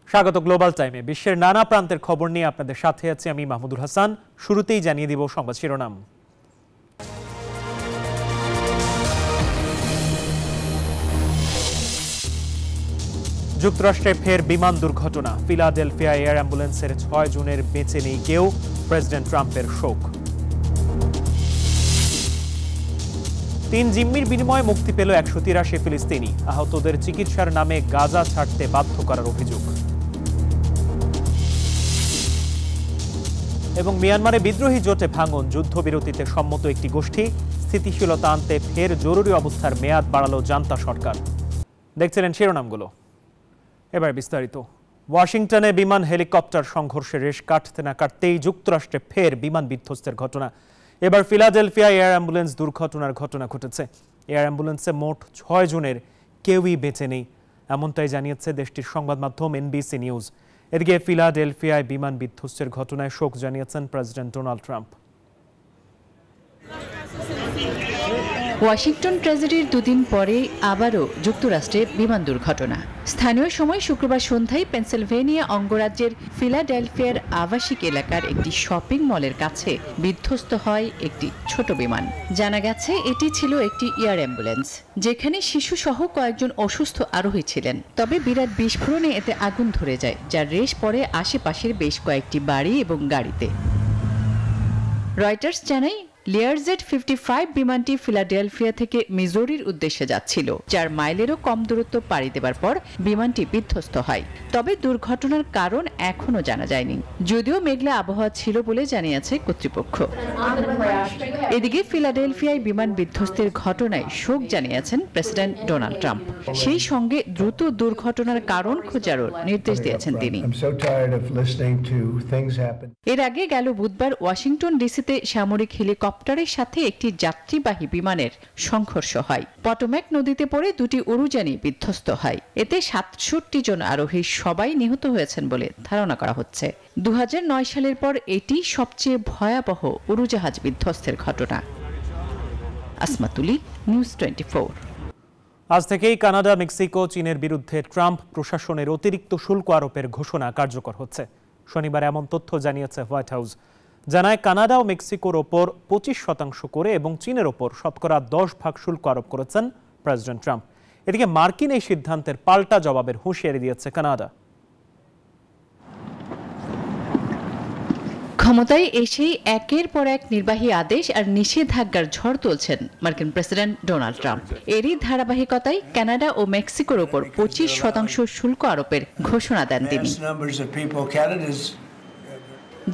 স্বাগত গ্লোবাল টাইমে। বিশ্বের নানা প্রান্তের খবর নিয়ে আপনাদের সাথে আছি আমি মাহমুদুল হাসান। শুরুতেই জানিয়ে দিব সংবাদ শিরোনাম। যুক্তরাষ্ট্রে ফের বিমান দুর্ঘটনা। ফিলাডেলফিয়া এয়ার অ্যাম্বুলেন্সের 6 জনের বেঁচে নেই কেউ, প্রেসিডেন্ট ট্রাম্পের শোক। 3 জিম্মির বিনিময়ে মুক্তি পেল 183 ফিলিস্তিনি। আহতদের চিকিৎসার নামে গাজা ছাড়তে বাধ্য করার অভিযোগ। এবং মিয়ানমারে বিদ্রোহী জোটে ভাঙন, যুদ্ধবিরতিতে সম্মত একটি গোষ্ঠী। স্থিতিশীলতা আনতে ফের জরুরি অবস্থার মেয়াদ বাড়ালো জান্তা সরকার। দেখছিলেন শিরোনামগুলো, এবার বিস্তারিত। ওয়াশিংটনে বিমান হেলিকপ্টার সংঘর্ষের রেশ কাটতে না কাটতেই যুক্তরাষ্ট্রে ফের বিমান বিধ্বস্তের ঘটনা। এবার ফিলাডেলফিয়া এয়ার অ্যাম্বুলেন্স দুর্ঘটনার ঘটনা ঘটেছে। এয়ার অ্যাম্বুলেন্সে মোট 6 জনের কেউই বেঁচে নেই, এমনটাই জানিয়েছে দেশটির সংবাদ মাধ্যম এনবিসি নিউজ। এদিকে ফিলাডেলফিয়ায় বিমান বিধ্বস্তের ঘটনায় শোক জানিয়েছেন প্রেসিডেন্ট ডোনাল্ড ট্রাম্প। ওয়াশিংটন ট্র্যাজেডির দুদিন পরে আবারও যুক্তরাষ্ট্রে বিমান দুর্ঘটনা। স্থানীয় সময় শুক্রবার সন্ধ্যায় পেনসিলভেনিয়া অঙ্গরাজ্যের ফিলাডেলফিয়ার আবাসিক এলাকার একটি শপিং মলের কাছে বিধ্বস্ত হয় একটি ছোট বিমান। জানা গেছে এটি ছিল একটি এয়ার অ্যাম্বুলেন্স, যেখানে শিশুসহ কয়েকজন অসুস্থ আরোহী ছিলেন। তবে বিরাট বিস্ফোরণে এতে আগুন ধরে যায়, যার রেশ পড়ে আশেপাশের বেশ কয়েকটি বাড়ি এবং গাড়িতে। রয়টার্স জানায় লিয়ারজেট 55 বিমানটি ফিলাডেলফিয়া থেকে মিজোরির উদ্দেশ্যে যাচ্ছিল। 4 মাইলেরও কম দূরত্ব পাড়ি দেবার পর বিমানটি বিধ্বস্ত হয়। তবে দুর্ঘটনার কারণ এখনো জানা যায়নি, যদিও মেঘলা আবহাওয়া ছিল বলে জানিয়েছে কর্তৃপক্ষ। এদিকে ফিলাডেলফিয়ায় বিমান বিধ্বস্তের ঘটনায় শোক জানিয়েছেন প্রেসিডেন্ট ডোনাল্ড ট্রাম্প। সেই সঙ্গে দ্রুত দুর্ঘটনার কারণ খোঁজারও নির্দেশ দিয়েছেন তিনি। এর আগে গেল বুধবার ওয়াশিংটন ডিসিতে সামরিক হেলিকপ্টারের সাথে একটি যাত্রীবাহী বিমানের সংঘর্ষ হয়। পটোম্যাক নদীতে পড়ে 2টি উড়োজাহাজ বিধ্বস্ত হয়। এতে 67 জন আরোহী সবাই নিহত হয়েছেন বলে ধারণা করা হচ্ছে। 2009 সালের পর এটি সবচেয়ে ভয়াবহ উড়োজাহাজ বিধ্বস্তের ঘটনা। আসমাতুলি, নিউজ 24। আজ থেকেই কানাডা, মেক্সিকো, চীনের বিরুদ্ধে ট্রাম্প প্রশাসনের অতিরিক্ত শুল্ক আরোপের ঘোষণা কার্যকর হচ্ছে। শনিবার এমন তথ্য জানিয়েছে হোয়াইট হাউস। জানায় কানাডা ও মেক্সিকোর ওপর 25% করে এবং চীনের ওপর শতকরা 10% শুল্ক আরোপ করেছেন প্রেসিডেন্ট ট্রাম্প। এদিকে মার্কিন এই সিদ্ধান্তের পাল্টা জবাবের হুঁশিয়ারি দিয়েছে কানাডা। ক্ষমতায় এসেই একের পর এক নির্বাহী আদেশ আর নিষেধাজ্ঞার ঝড় তুলছেন মার্কিন প্রেসিডেন্ট ডোনাল্ড ট্রাম্প। এরই ধারাবাহিকতায় কানাডা ও মেক্সিকোর ওপর 25% শুল্ক আরোপের ঘোষণা দেন তিনি,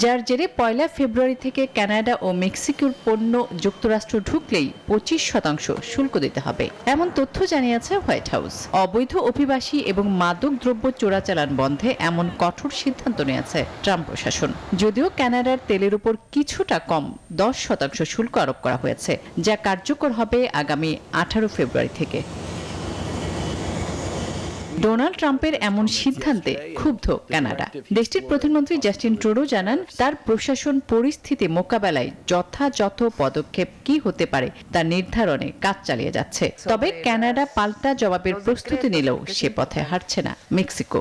যার জেরে 1 ফেব্রুয়ারি থেকে কানাডা ও মেক্সিকোর পণ্য যুক্তরাষ্ট্র ঢুকলেই 25% শুল্ক দিতে হবে, এমন তথ্য জানিয়েছে হোয়াইট হাউস। অবৈধ অভিবাসী এবং মাদক দ্রব্য চোরাচালান বন্ধে এমন কঠোর সিদ্ধান্ত নিয়েছে ট্রাম্প প্রশাসন। যদিও কানাডার তেলের উপর কিছুটা কম 10% শুল্ক আরোপ করা হয়েছে, যা কার্যকর হবে আগামী 18 ফেব্রুয়ারি থেকে। ডোনাল্ড ট্রাম্পের এমন সিদ্ধান্তে ক্ষুব্ধ কানাডা। দেশটির প্রধানমন্ত্রী জাস্টিন ট্রুডো জানান, তার প্রশাসন পরিস্থিতি মোকাবেলায় যথাযথ পদক্ষেপ কি হতে পারে তা নির্ধারণে কাজ চালিয়ে যাচ্ছে। তবে কানাডা পাল্টা জবাবের প্রস্তুতি নিলেও সে পথে হাঁটছে না মেক্সিকো।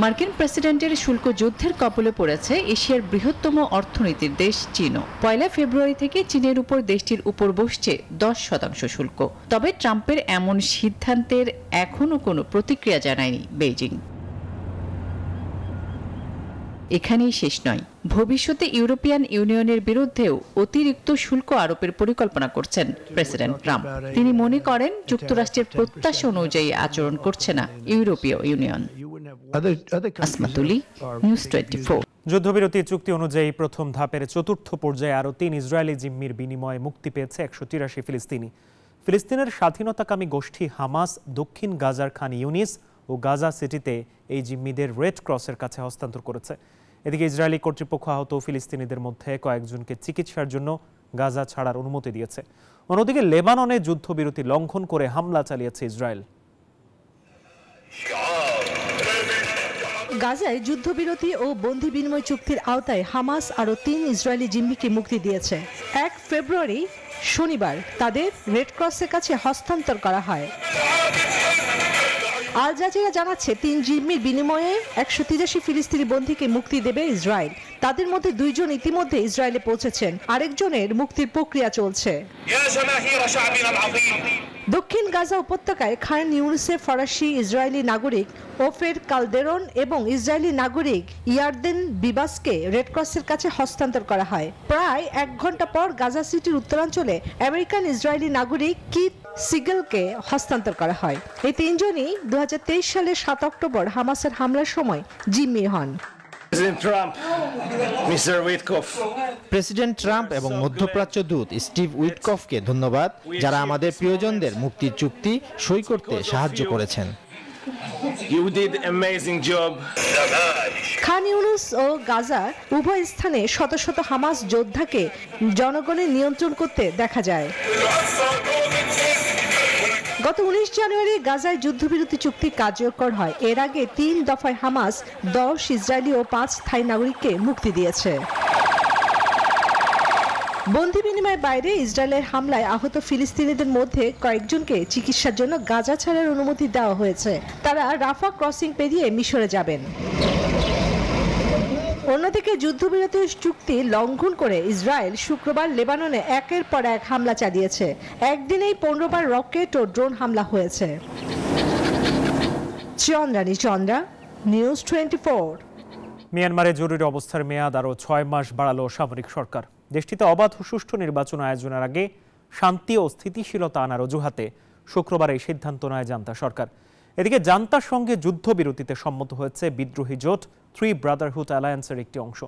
মার্কিন প্রেসিডেন্টের শুল্ক যুদ্ধের কবলে পড়েছে এশিয়ার বৃহত্তম অর্থনীতির দেশ চীনও। 1 ফেব্রুয়ারি থেকে চীনের উপর দেশটির উপর বসছে 10% শুল্ক। তবে ট্রাম্পের এমন সিদ্ধান্তের এখনো কোনো প্রতিক্রিয়া জানায়নি বেইজিং। এখানেই শেষ নয়, ভবিষ্যতে ইউরোপিয়ান ইউনিয়নের বিরুদ্ধেও অতিরিক্ত শুল্ক আরোপের পরিকল্পনা করছেন প্রেসিডেন্ট ট্রাম্প। তিনি মনে করেন যুক্তরাষ্ট্রের প্রত্যাশা অনুযায়ী আচরণ করছে না ইউরোপীয় ইউনিয়ন। আসমাতুলি, নিউজ 24। যুদ্ধবিরতি চুক্তি অনুযায়ী প্রথম ধাপের 4র্থ পর্যায়ে আরও 3 ইসরায়েলি জিম্মির বিনিময়ে মুক্তি পেয়েছে 183 ফিলিস্তিনি। ফিলিস্তিনের স্বাধীনতাকামী গোষ্ঠী হামাস দক্ষিণ গাজার খান ইউনিস ও গাজা সিটিতে এই জিম্মিদের রেড ক্রসের কাছে হস্তান্তর করেছে। এদিকে ইসরায়েলি কর্তৃপক্ষ আহত ফিলিস্তিনিদের মধ্যে কয়েকজনকে চিকিৎসার জন্য গাজা ছাড়ার অনুমতি দিয়েছে। অন্যদিকে লেবাননে যুদ্ধবিরতি লঙ্ঘন করে হামলা চালিয়েছে ইসরায়েল। গাজায় যুদ্ধবিরতি ও বন্দী বিনিময় চুক্তির আওতায় হামাস আরও 3 ইসরায়েলি জিম্মিকে মুক্তি দিয়েছে। 1 ফেব্রুয়ারি শনিবার তাদের রেড ক্রসের কাছে হস্তান্তর করা হয়। আল জাজিরা জানাচ্ছে 3 জিম্মির বিনিময়ে 183 ফিলিস্তিনি বন্দীকে মুক্তি দেবে ইসরায়েল। তাদের মধ্যে 2 জন ইতিমধ্যে ইসরায়েলে পৌঁছেছেন, আরেকজনের মুক্তির প্রক্রিয়া চলছে। দক্ষিণ গাজা উপত্যকায় খান ইউনিসের ফরাসি ইসরায়েলি নাগরিক ওফের কালদেরন এবং ইসরায়েলি নাগরিক ইয়ারদেন বিবাসকে রেডক্রসের কাছে হস্তান্তর করা হয়। প্রায় 1 ঘন্টা পর গাজা সিটির উত্তরাঞ্চলে আমেরিকান ইসরায়েলি নাগরিক কিথ সিগেলকে হস্তান্তর করা হয়। এই 3 জনই 2023 সালের 7 অক্টোবর হামাসের হামলার সময় জিম্মি হন। প্রেসিডেন্ট ট্রাম্প এবং মধ্যপ্রাচ্য দূত স্টিভ উইটকফকে ধন্যবাদ, যারা আমাদের প্রিয়জনদের মুক্তির চুক্তি সই করতে সাহায্য করেছেন। খান ইউনুস ও গাজা উভয় স্থানে শত শত হামাস যোদ্ধাকে জনগণের নিয়ন্ত্রণ করতে দেখা যায়। গত 19 জানুয়ারি গাজায় যুদ্ধবিরতি চুক্তি কার্যকর হয়। এর আগে 3 দফায় হামাস 10 ইসরায়েলি ও 5 থাই নাগরিককে মুক্তি দিয়েছে। বন্দি বিনিময়ের বাইরে ইসরায়েলের হামলায় আহত ফিলিস্তিনিদের মধ্যে কয়েকজনকে চিকিৎসার জন্য গাজা ছাড়ার অনুমতি দেওয়া হয়েছে। তারা রাফা ক্রসিং পেরিয়ে মিশরে যাবেন। অন্যদিকে যুদ্ধবিরতি চুক্তি লঙ্ঘন করে ইসরায়েল শুক্রবার লেবাননে একের পর এক হামলা চালিয়েছে। একদিনেই 15 বার রকেট ও ড্রোন হামলা হয়েছে। চন্দ্রা, নিউজ 24। মিয়ানমারে জরুরি অবস্থার মেয়াদ আরও 6 মাস বাড়ালো সামরিক সরকার। দেশটিতে অবাধ ও সুষ্ঠু নির্বাচন আয়োজনের আগে শান্তি ও স্থিতিশীলতা আনার অজুহাতে শুক্রবার এই সিদ্ধান্ত নেয় জান্তা সরকার। এদিকে জান্তার সঙ্গে যুদ্ধবিরতিতে সম্মত হয়েছে বিদ্রোহী জোট 3 ব্রাদারহুড অ্যালায়েন্সের একটি অংশ।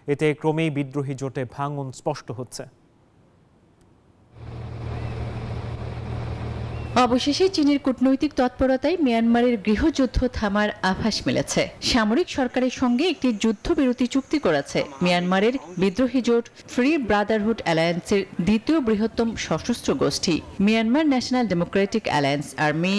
এতে ক্রমেই বিদ্রোহী জোটে ভাঙন স্পষ্ট হচ্ছে। অবশেষে চীনের কূটনৈতিক তৎপরতায় মিয়ানমারের গৃহযুদ্ধ থামার আভাস মিলেছে। সামরিক সরকারের সঙ্গে একটি যুদ্ধবিরতি চুক্তি করেছে মিয়ানমারের বিদ্রোহী জোট 3 ব্রাদারহুড অ্যালায়েন্সের দ্বিতীয় বৃহত্তম সশস্ত্র গোষ্ঠী Myanmar national Democratic alliance army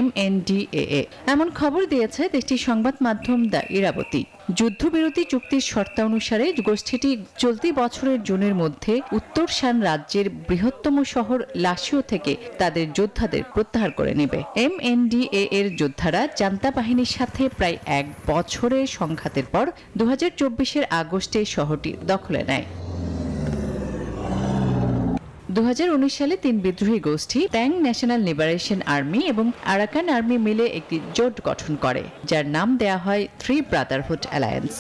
MNDAA। এমন খবর দিয়েছে দেশটির সংবাদ মাধ্যম দ্য ইরাবতী। যুদ্ধবিরতি চুক্তির শর্তানুসারে গোষ্ঠীটি চলতি বছরের জুনের মধ্যে উত্তর শান রাজ্যের বৃহত্তম শহর লাসিও থেকে তাদের যোদ্ধাদের প্রত্যাহার করে নেবে। MNDAA এর যোদ্ধারা জান্তা বাহিনীর সাথে প্রায় 1 বছরের সংঘাতের পর 2024 আগস্টে শহরটি দখলে নেয়। 2019 সালে 3 বিদ্রোহী গোষ্ঠী ট্যাং ন্যাশনাল লিবারেশন আর্মি এবং আরাকান আর্মি মিলে একটি জোট গঠন করে, যার নাম দেয়া হয় 3 ব্রাদারহুড অ্যালায়েন্স।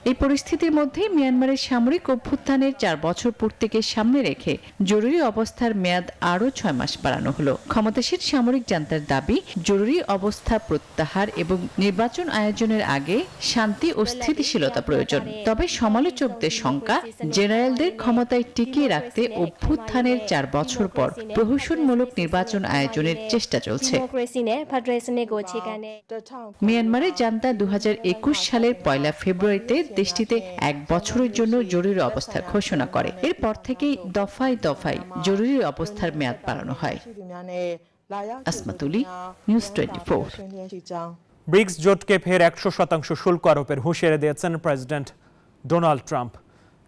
এই পরিস্থিতির মধ্যে মিয়ানমারের সামরিক অভ্যুত্থানের 4 বছর পূর্তিকে সামনে রেখে জরুরি অবস্থার মেয়াদ আরও 6 মাস বাড়ানো হলো। ক্ষমতাসীন সামরিক জান্তার দাবি, জরুরি অবস্থা প্রত্যাহার এবং নির্বাচন আয়োজনের আগে শান্তি ও স্থিতিশীলতা প্রয়োজন। তবে সমালোচকদের শঙ্কা, জেনারেলদের ক্ষমতায় টিকিয়ে রাখতে অভ্যুত্থানের 4 বছর পর প্রহসনমূলক নির্বাচন আয়োজনের চেষ্টা চলছে। মিয়ানমারের জান্তা 2021 সালের 1 ফেব্রুয়ারিতে দেশটিতে 1 বছরের জন্য জরুরি অবস্থা ঘোষণা করে। এরপর থেকেই দফায় দফায় জরুরি অবস্থার মেয়াদ বাড়ানো হয়। আসমাতুলি, নিউজ 24। ব্রিক্স জোটকে ফের 100% শুল্ক আরোপের হুঁশিয়ারি দিয়েছেন প্রেসিডেন্ট ডোনাল্ড ট্রাম্প।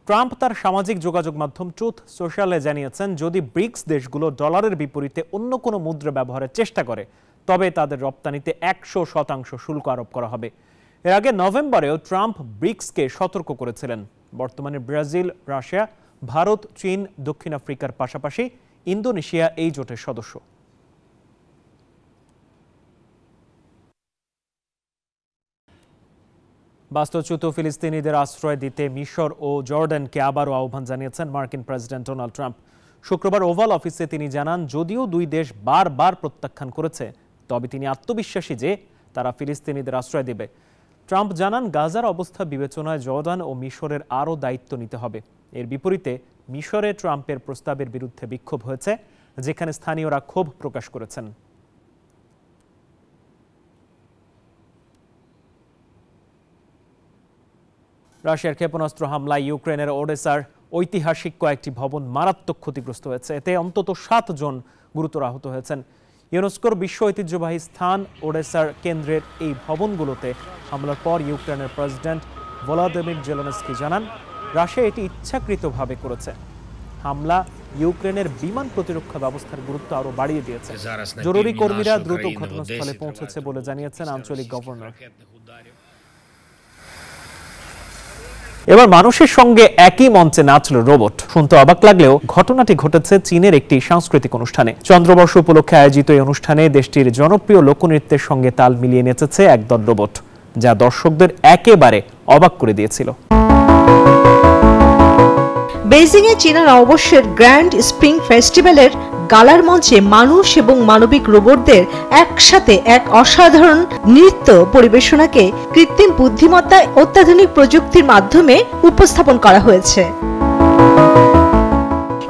ট্রাম্প তার সামাজিক যোগাযোগ মাধ্যম ট্রুথ সোশ্যালে জানিয়েছেন, যদি ব্রিক্স দেশগুলো ডলারের বিপরীতে অন্য কোনো মুদ্রা ব্যবহারের চেষ্টা করে তবে তাদের রপ্তানিতে 100% শুল্ক আরোপ করা হবে। এর আগে নভেম্বরেও ট্রাম্প ব্রিক্সকে সতর্ক করেছিলেন। বর্তমানে ব্রাজিল, রাশিয়া, ভারত, চীন, দক্ষিণ আফ্রিকার পাশাপাশি ইন্দোনেশিয়া এই জোটের সদস্য। বাস্তুচ্যুত ফিলিস্তিনিদের আশ্রয় দিতে মিশর ও জর্ডানকে আবারও আহ্বান জানিয়েছেন মার্কিন প্রেসিডেন্ট ডোনাল্ড ট্রাম্প। শুক্রবার ওভাল অফিসে তিনি জানান, যদিও 2 দেশ বারবার প্রত্যাখ্যান করেছে, তবে তিনি আত্মবিশ্বাসী যে তারা ফিলিস্তিনিদের আশ্রয় দেবে। ট্রাম্প জানান, গাজার অবস্থা বিবেচনায় জর্ডান ও মিশরের আরও দায়িত্ব নিতে হবে। এর বিপরীতে মিশরে ট্রাম্পের প্রস্তাবের বিরুদ্ধে বিক্ষোভ হয়েছে, যেখানে স্থানীয়রা ক্ষোভ প্রকাশ করেছেন। রাশিয়ার ক্ষেপণাস্ত্র হামলায় ইউক্রেনের ওডেসার ঐতিহাসিক কয়েকটি ভবন মারাত্মক ক্ষতিগ্রস্ত হয়েছে। এতে অন্তত 7 জন গুরুতর আহত হয়েছেন। ইউনেস্কোর বিশ্ব ঐতিহ্যবাহী স্থান ওডেসার কেন্দ্রের এই ভবনগুলোতে হামলার পর ইউক্রেনের প্রেসিডেন্ট ভলোদিমির জেলেনস্কি জানান, রাশিয়া এটি ইচ্ছাকৃতভাবে করেছে। হামলা ইউক্রেনের বিমান প্রতিরক্ষা ব্যবস্থার গুরুত্ব আরও বাড়িয়ে দিয়েছে। জরুরি কর্মীরা দ্রুত ঘটনাস্থলে পৌঁছেছে বলে জানিয়েছেন আঞ্চলিক গভর্নর। এবার মানুষের সঙ্গে একই মঞ্চে নাচল রোবট। শুনতে অবাক লাগলেও ঘটনাটি ঘটেছে চীনের একটি সাংস্কৃতিক অনুষ্ঠানে। চন্দ্রবর্ষ উপলক্ষে আয়োজিত এই অনুষ্ঠানে দেশটির জনপ্রিয় লোকনৃত্যের সঙ্গে তাল মিলিয়ে নেচেছে একদল রোবট, যা দর্শকদের একেবারে অবাক করে দিয়েছিল। বেইজিং এ চীনা নববর্ষের গ্র্যান্ড স্প্রিং ফেস্টিভ্যালের গালার মঞ্চে মানুষ এবং মানবিক রোবটদের একসাথে এক অসাধারণ নৃত্য পরিবেশনাকে কৃত্রিম বুদ্ধিমত্তায় অত্যাধুনিক প্রযুক্তির মাধ্যমে উপস্থাপন করা হয়েছে।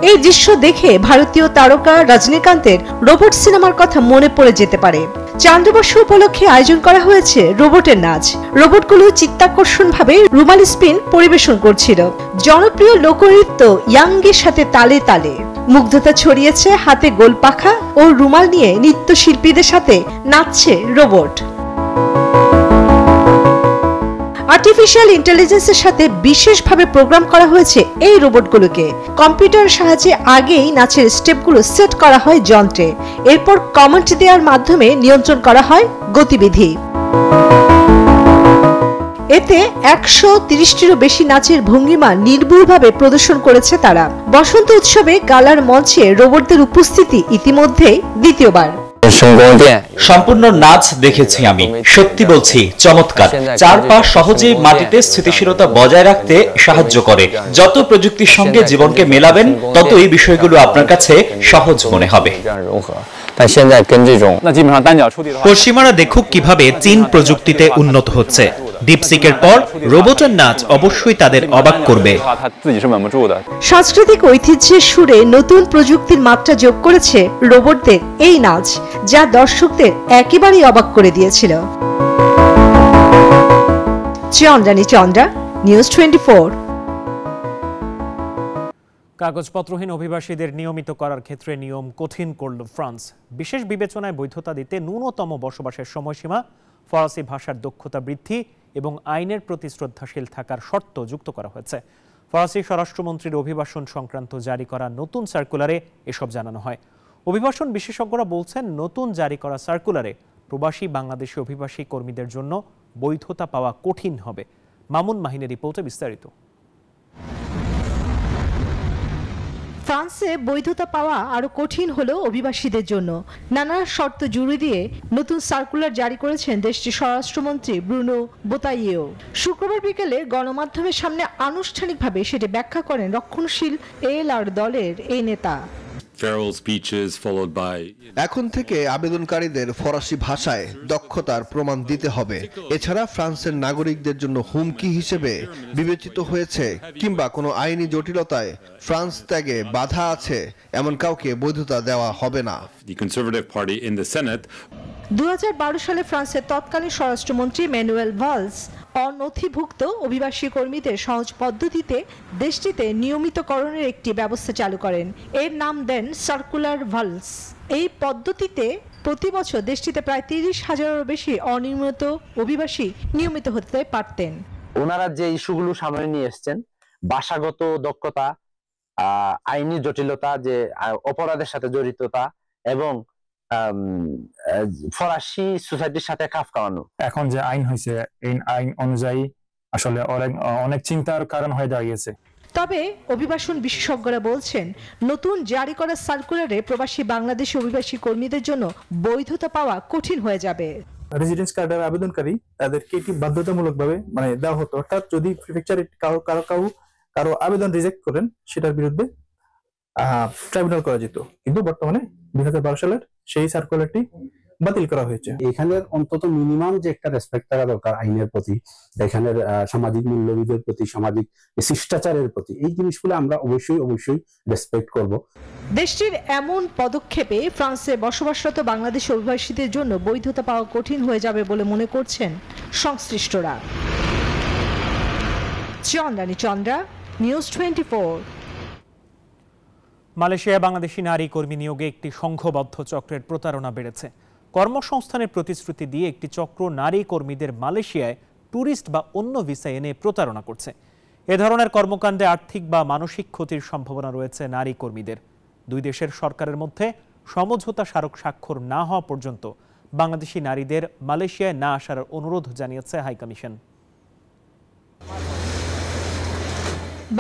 এই দৃশ্য দেখে ভারতীয় তারকা রজনীকান্তের রোবট সিনেমার কথা মনে পড়ে যেতে পারে। চন্দ্রবর্ষ উপলক্ষে আয়োজন করা হয়েছে রোবটের নাচ। রোবটগুলো চিত্তাকর্ষণভাবে রুমালি স্পিন পরিবেশন করছিল। জনপ্রিয় লোকনৃত্য ইয়াঙ্গের সাথে তালে তালে মুগ্ধতা ছড়িয়েছে। হাতে গোল পাখা ও রুমাল নিয়ে নৃত্যশিল্পীদের সাথে নাচছে রোবট। আর্টিফিশিয়াল ইন্টেলিজেন্সের সাথে বিশেষভাবে প্রোগ্রাম করা হয়েছে এই রোবটগুলোকে। কম্পিউটারের সাহায্যে আগেই নাচের স্টেপগুলো সেট করা হয় যন্ত্রে, এরপর কমান্ড দেওয়ার মাধ্যমে নিয়ন্ত্রণ করা হয় গতিবিধি। এতে 130টিরও বেশি নাচের ভঙ্গিমা নির্ভুলভাবে প্রদর্শন করেছে তারা। বসন্ত উৎসবে গালার মঞ্চে রোবটদের উপস্থিতি ইতিমধ্যেই দ্বিতীয়বার। সম্পূর্ণ নাচ দেখেছি আমি, সত্যি বলছি চমৎকার। চার পা সহজে মাটিতে স্থিতিশীলতা বজায় রাখতে সাহায্য করে। যত প্রযুক্তির সঙ্গে জীবনকে মেলাবেন ততই বিষয়গুলো আপনার কাছে সহজ মনে হবে। পশ্চিমারা দেখুক কিভাবে চীন প্রযুক্তিতে উন্নত হচ্ছে। ডিপসিকের পর রোবটের নাচ অবশ্যই তাদের অবাক করবে। সাংস্কৃতিক ঐতিহ্যের সুরে নতুন প্রযুক্তির মাত্রা যোগ করেছে রোবটদের এই নাচ, যা দর্শকদের একেবারেই অবাক করে দিয়েছিল। চন্দ্রা, নিউজ 24। কাগজপত্রহীন অভিবাসীদের নিয়মিত করার ক্ষেত্রে নিয়ম কঠিন করল ফ্রান্স। বিশেষ বিবেচনায় বৈধতা দিতে ন্যূনতম বসবাসের সময়সীমা, ফরাসি ভাষার দক্ষতা বৃদ্ধি এবং আইনের প্রতি শ্রদ্ধাশীল থাকার শর্ত যুক্ত করা হয়েছে। ফরাসি স্বরাষ্ট্রমন্ত্রীর অভিবাসন সংক্রান্ত জারি করা নতুন সার্কুলারে এসব জানানো হয়। অভিবাসন বিশেষজ্ঞরা বলছেন, নতুন জারি করা সার্কুলারে প্রবাসী বাংলাদেশি অভিবাসী কর্মীদের জন্য বৈধতা পাওয়া কঠিন হবে। মামুন মাহিনের রিপোর্টে বিস্তারিত। ফ্রান্সে বৈধতা পাওয়া আরো কঠিন হলো অভিবাসীদের জন্য। নানা শর্ত জুড়ে দিয়ে নতুন সার্কুলার জারি করেছেন দেশটির স্বরাষ্ট্রমন্ত্রী ব্রুনো বোতাইয়েও। শুক্রবার বিকেলে গণমাধ্যমের সামনে আনুষ্ঠানিকভাবে সেটি ব্যাখ্যা করেন রক্ষণশীল এএলআর দলের এই নেতা। এখন থেকে আবেদনকারীদের ফরাসি ভাষায় দক্ষতার প্রমাণ দিতে হবে। এছাড়া ফ্রান্সের নাগরিকদের জন্য হুমকি হিসেবে বিবেচিত হয়েছে কিংবা কোনো আইনি জটিলতায় ফ্রান্স ত্যাগে বাধা আছে এমন কাউকে বৈধতা দেওয়া হবে না। 2012 সালে ফ্রান্সের তৎকালীন স্বরাষ্ট্রমন্ত্রী ম্যানুয়েল ভালস অনথিভুক্ত অভিবাসী কর্মীদের সহজ পদ্ধতিতে দেশটিতে নিয়মিতকরণের একটি ব্যবস্থা চালু করেন। এর নাম দেন সার্কুলার ভালস। এই পদ্ধতিতে প্রতি বছর দেশটিতে প্রায় 30,000-এরও বেশি অনিয়মিত অভিবাসী নিয়মিত হতে পারতেন। ওনারা যে ইস্যুগুলো সামনে নিয়ে এসছেন, ভাষাগত দক্ষতা, আইনি জটিলতা, যে অপরাধের সাথে জড়িততা এবং ফরাসি সোসাইটির সাথে খাপ খাওয়ানো। এখন যে আইন হয়েছে, এই আইন অনুযায়ী আসলে অনেক চিন্তার কারণ হয়ে দাঁড়িয়েছে। তবে অভিবাসন বিশেষজ্ঞরা বলছেন, নতুন জারি করা সার্কুলারে প্রবাসী বাংলাদেশি অভিবাসী কর্মীদের জন্য বৈধতা পাওয়া কঠিন হয়ে যাবে। রেসিডেন্স কার্ডের আবেদনকারী তাদেরকে এটি বাধ্যতামূলকভাবে দেওয়া হতো, অর্থাৎ যদি প্রিফেকচারে কারো আবেদন রিজেক্ট করেন সেটার বিরুদ্ধে ট্রাইব্যুনাল করা যেত। কিন্তু বর্তমানে 2012 সালের সেই সার্কুলারটি বাতিল করা হয়েছে। এখানের অন্তত মিনিমাম যে একটা রেসপেক্ট থাকা দরকার আইনের প্রতি, এখানের সামাজিক মূল্যবোধের প্রতি, সামাজিক শিষ্টাচারের প্রতি, এই জিনিসগুলো আমরা অবশ্যই রেসপেক্ট করব। দেশটির এমন পদক্ষেপে ফ্রান্সে বসবাসরত বাংলাদেশি অভিবাসীদের জন্য বৈধতা পাওয়া কঠিন হয়ে যাবে বলে মনে করছেন সংশ্লিষ্টরা। চন্দ্রা, নিউজ 24। মালয়েশিয়ায় বাংলাদেশি নারী কর্মী নিয়োগে একটি সংঘবদ্ধ চক্রের প্রতারণা বেড়েছে। কর্মসংস্থানের প্রতিশ্রুতি দিয়ে একটি চক্র নারী কর্মীদের মালয়েশিয়ায় ট্যুরিস্ট বা অন্য ভিসা এনে প্রতারণা করছে। এ ধরনের কর্মকাণ্ডে আর্থিক বা মানসিক ক্ষতির সম্ভাবনা রয়েছে নারী কর্মীদের। দুই দেশের সরকারের মধ্যে সমঝোতা স্মারক স্বাক্ষর না হওয়া পর্যন্ত বাংলাদেশি নারীদের মালয়েশিয়ায় না আসার অনুরোধ জানিয়েছে হাইকমিশন।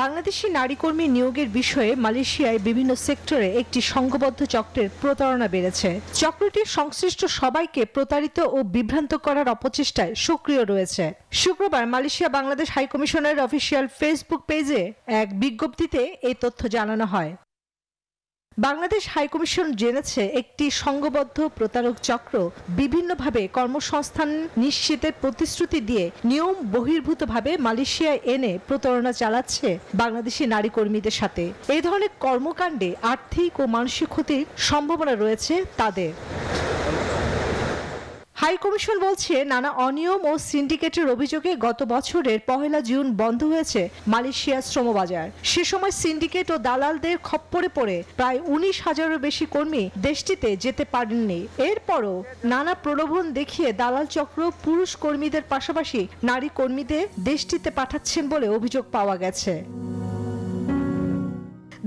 বাংলাদেশি নারী কর্মী নিয়োগের বিষয়ে মালয়েশিয়ায় বিভিন্ন সেক্টরে একটি সংঘবদ্ধ চক্রের প্রতারণা বেড়েছে। চক্রটি সংশ্লিষ্ট সবাইকে প্রতারিত ও বিভ্রান্ত করার অপচেষ্টায় সক্রিয় রয়েছে। শুক্রবার মালয়েশিয়া বাংলাদেশ হাইকমিশনের অফিসিয়াল ফেসবুক পেজে এক বিজ্ঞপ্তিতে এই তথ্য জানানো হয়। বাংলাদেশ হাইকমিশন জেনেছে একটি সংঘবদ্ধ প্রতারক চক্র বিভিন্নভাবে কর্মসংস্থান নিশ্চিতের প্রতিশ্রুতি দিয়ে নিয়ম বহির্ভূতভাবে মালয়েশিয়ায় এনে প্রতারণা চালাচ্ছে বাংলাদেশি নারী কর্মীদের সাথে। এই ধরনের কর্মকাণ্ডে আর্থিক ও মানসিক ক্ষতির সম্ভাবনা রয়েছে তাদের। হাইকমিশন বলছে, নানা অনিয়ম ও সিন্ডিকেটের অভিযোগে গত বছরের 1 জুন বন্ধ হয়েছে মালয়েশিয়ার শ্রমবাজার। সে সময় সিন্ডিকেট ও দালালদের খপ্পরে পড়ে প্রায় 19,000-এরও বেশি কর্মী দেশটিতে যেতে পারেননি। এরপরও নানা প্রলোভন দেখিয়ে দালাল চক্র পুরুষ কর্মীদের পাশাপাশি নারী কর্মীদের দেশটিতে পাঠাচ্ছেন বলে অভিযোগ পাওয়া গেছে।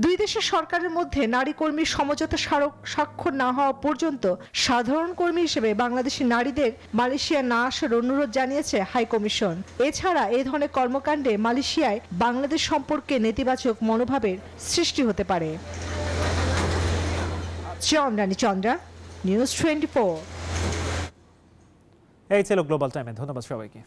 দুই দেশের সরকারের মধ্যে নারী কর্মীর সমঝোতা স্মারক স্বাক্ষর না হওয়া পর্যন্ত সাধারণ কর্মী হিসেবে বাংলাদেশি নারীদের মালয়েশিয়া না আসার অনুরোধ জানিয়েছে হাইকমিশন। এছাড়া এই ধরনের কর্মকাণ্ডে মালয়েশিয়ায় বাংলাদেশ সম্পর্কে নেতিবাচক মনোভাবের সৃষ্টি হতে পারে। চন্দ্রা, নিউজ 24। এই ছিল গ্লোবাল টাইমে। ধন্যবাদ সবাইকে।